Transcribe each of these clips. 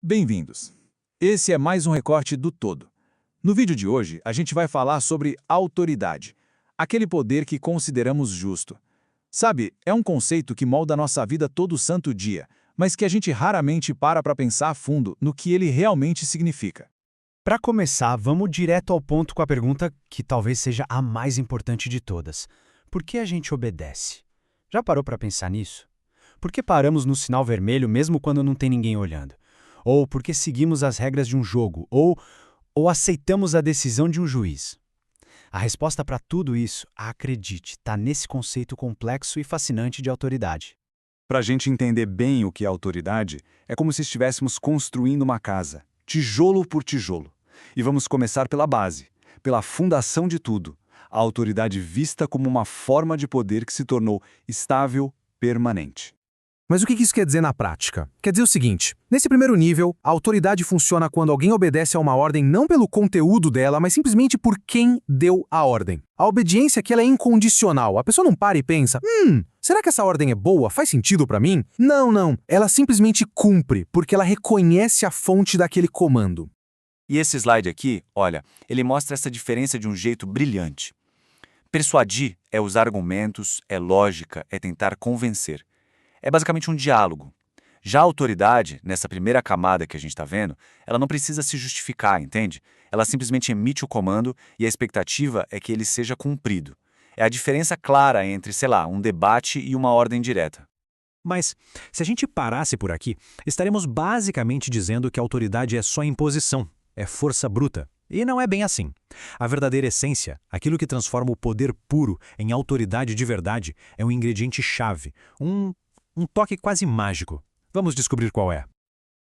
Bem-vindos! Esse é mais um recorte do todo. No vídeo de hoje, a gente vai falar sobre autoridade, aquele poder que consideramos justo. Sabe, é um conceito que molda a nossa vida todo santo dia, mas que a gente raramente para pensar a fundo no que ele realmente significa. Para começar, vamos direto ao ponto com a pergunta que talvez seja a mais importante de todas. Por que a gente obedece? Já parou para pensar nisso? Por que paramos no sinal vermelho mesmo quando não tem ninguém olhando? Ou por que seguimos as regras de um jogo? Ou aceitamos a decisão de um juiz? A resposta para tudo isso, acredite, está nesse conceito complexo e fascinante de autoridade. Para a gente entender bem o que é autoridade, é como se estivéssemos construindo uma casa, tijolo por tijolo. E vamos começar pela base, pela fundação de tudo, a autoridade vista como uma forma de poder que se tornou estável, permanente. Mas o que isso quer dizer na prática? Quer dizer o seguinte, nesse primeiro nível, a autoridade funciona quando alguém obedece a uma ordem não pelo conteúdo dela, mas simplesmente por quem deu a ordem. A obediência aqui ela é incondicional. A pessoa não para e pensa, será que essa ordem é boa? Faz sentido para mim? Não. Ela simplesmente cumpre, porque ela reconhece a fonte daquele comando. E esse slide aqui, olha, ele mostra essa diferença de um jeito brilhante. Persuadir é usar argumentos, é lógica, é tentar convencer. É basicamente um diálogo. Já a autoridade, nessa primeira camada que a gente está vendo, ela não precisa se justificar, entende? Ela simplesmente emite o comando e a expectativa é que ele seja cumprido. É a diferença clara entre, um debate e uma ordem direta. Mas, se a gente parasse por aqui, estaremos basicamente dizendo que a autoridade é só imposição, é força bruta. E não é bem assim. A verdadeira essência, aquilo que transforma o poder puro em autoridade de verdade, é um ingrediente-chave, um toque quase mágico. Vamos descobrir qual é.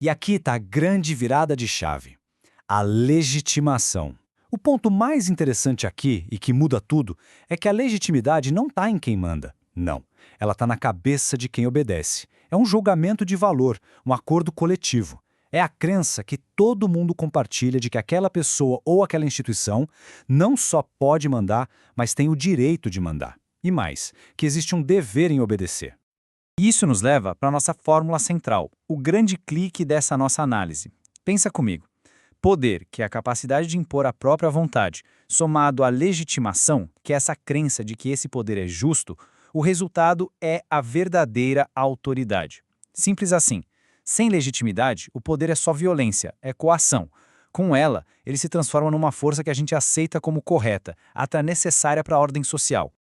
E aqui está a grande virada de chave. A legitimação. O ponto mais interessante aqui, e que muda tudo, é que a legitimidade não está em quem manda. Não. Ela está na cabeça de quem obedece. É um julgamento de valor, um acordo coletivo. É a crença que todo mundo compartilha de que aquela pessoa ou aquela instituição não só pode mandar, mas tem o direito de mandar. E mais, que existe um dever em obedecer. Isso nos leva para a nossa fórmula central, o grande clique dessa nossa análise. Pensa comigo. Poder, que é a capacidade de impor a própria vontade, somado à legitimação, que é essa crença de que esse poder é justo, o resultado é a verdadeira autoridade. Simples assim. Sem legitimidade, o poder é só violência, é coação. Com ela, ele se transforma numa força que a gente aceita como correta, até necessária para a ordem social.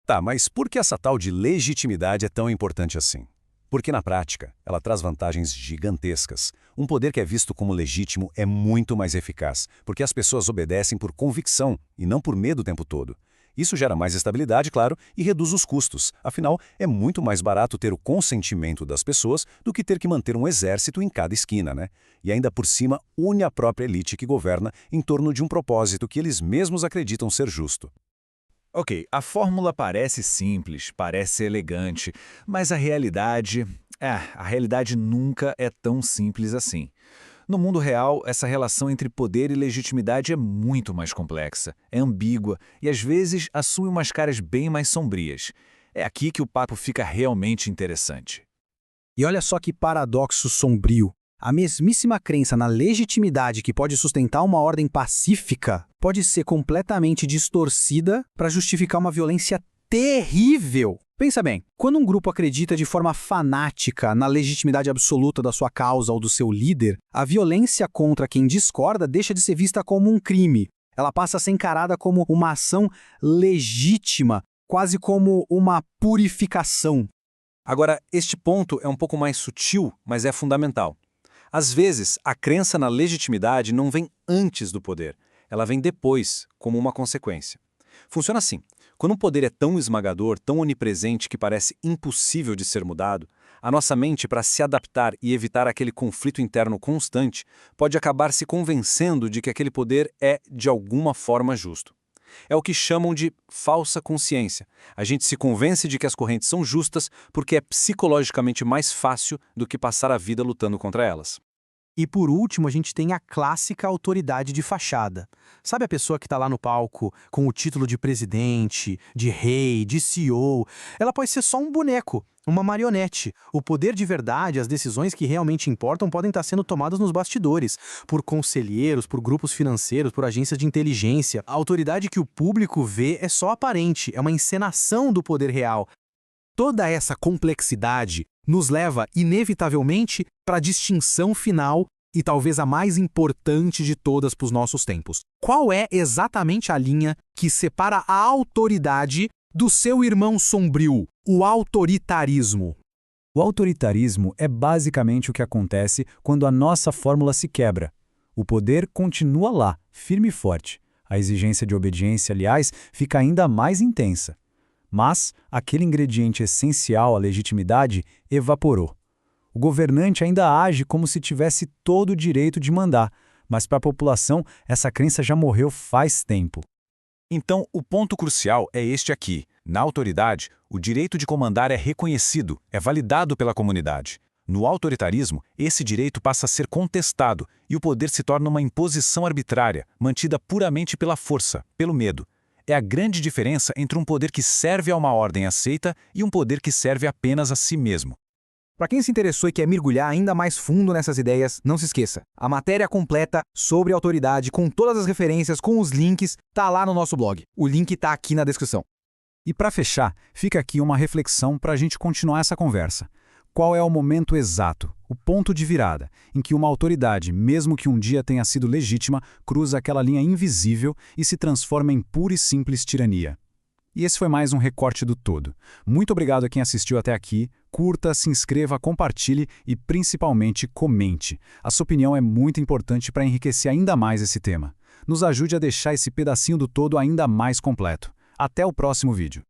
Tá, mas por que essa tal de legitimidade é tão importante assim? Porque na prática, ela traz vantagens gigantescas. Um poder que é visto como legítimo é muito mais eficaz, porque as pessoas obedecem por convicção e não por medo o tempo todo. Isso gera mais estabilidade, claro, e reduz os custos. Afinal, é muito mais barato ter o consentimento das pessoas do que ter que manter um exército em cada esquina, né? E ainda por cima, une a própria elite que governa em torno de um propósito que eles mesmos acreditam ser justo. Ok, a fórmula parece simples, parece elegante, mas a realidade nunca é tão simples assim. No mundo real, essa relação entre poder e legitimidade é muito mais complexa, é ambígua e às vezes assume umas caras bem mais sombrias. É aqui que o papo fica realmente interessante. E olha só que paradoxo sombrio. A mesmíssima crença na legitimidade que pode sustentar uma ordem pacífica pode ser completamente distorcida para justificar uma violência terrível. Pensa bem, quando um grupo acredita de forma fanática na legitimidade absoluta da sua causa ou do seu líder, a violência contra quem discorda deixa de ser vista como um crime. Ela passa a ser encarada como uma ação legítima, quase como uma purificação. Agora, este ponto é um pouco mais sutil, mas é fundamental. Às vezes, a crença na legitimidade não vem antes do poder, ela vem depois, como uma consequência. Funciona assim. Quando um poder é tão esmagador, tão onipresente que parece impossível de ser mudado, a nossa mente, para se adaptar e evitar aquele conflito interno constante, pode acabar se convencendo de que aquele poder é, de alguma forma, justo. É o que chamam de falsa consciência. A gente se convence de que as correntes são justas porque é psicologicamente mais fácil do que passar a vida lutando contra elas. E por último, a gente tem a clássica autoridade de fachada. Sabe a pessoa que está lá no palco com o título de presidente, de rei, de CEO? Ela pode ser só um boneco, uma marionete. O poder de verdade, as decisões que realmente importam podem estar sendo tomadas nos bastidores, por conselheiros, por grupos financeiros, por agências de inteligência. A autoridade que o público vê é só aparente, é uma encenação do poder real. Toda essa complexidade nos leva, inevitavelmente, para a distinção final e talvez a mais importante de todas para os nossos tempos. Qual é exatamente a linha que separa a autoridade do seu irmão sombrio, o autoritarismo? O autoritarismo é basicamente o que acontece quando a nossa fórmula se quebra. O poder continua lá, firme e forte. A exigência de obediência, aliás, fica ainda mais intensa. Mas aquele ingrediente essencial à legitimidade evaporou. O governante ainda age como se tivesse todo o direito de mandar, mas para a população essa crença já morreu faz tempo. Então, o ponto crucial é este aqui. Na autoridade, o direito de comandar é reconhecido, é validado pela comunidade. No autoritarismo, esse direito passa a ser contestado e o poder se torna uma imposição arbitrária, mantida puramente pela força, pelo medo. É a grande diferença entre um poder que serve a uma ordem aceita e um poder que serve apenas a si mesmo. Para quem se interessou e quer mergulhar ainda mais fundo nessas ideias, não se esqueça. A matéria completa sobre autoridade, com todas as referências, com os links, tá lá no nosso blog. O link tá aqui na descrição. E para fechar, fica aqui uma reflexão para a gente continuar essa conversa. Qual é o momento exato, o ponto de virada, em que uma autoridade, mesmo que um dia tenha sido legítima, cruza aquela linha invisível e se transforma em pura e simples tirania? E esse foi mais um recorte do todo. Muito obrigado a quem assistiu até aqui. Curta, se inscreva, compartilhe e, principalmente, comente. A sua opinião é muito importante para enriquecer ainda mais esse tema. Nos ajude a deixar esse pedacinho do todo ainda mais completo. Até o próximo vídeo.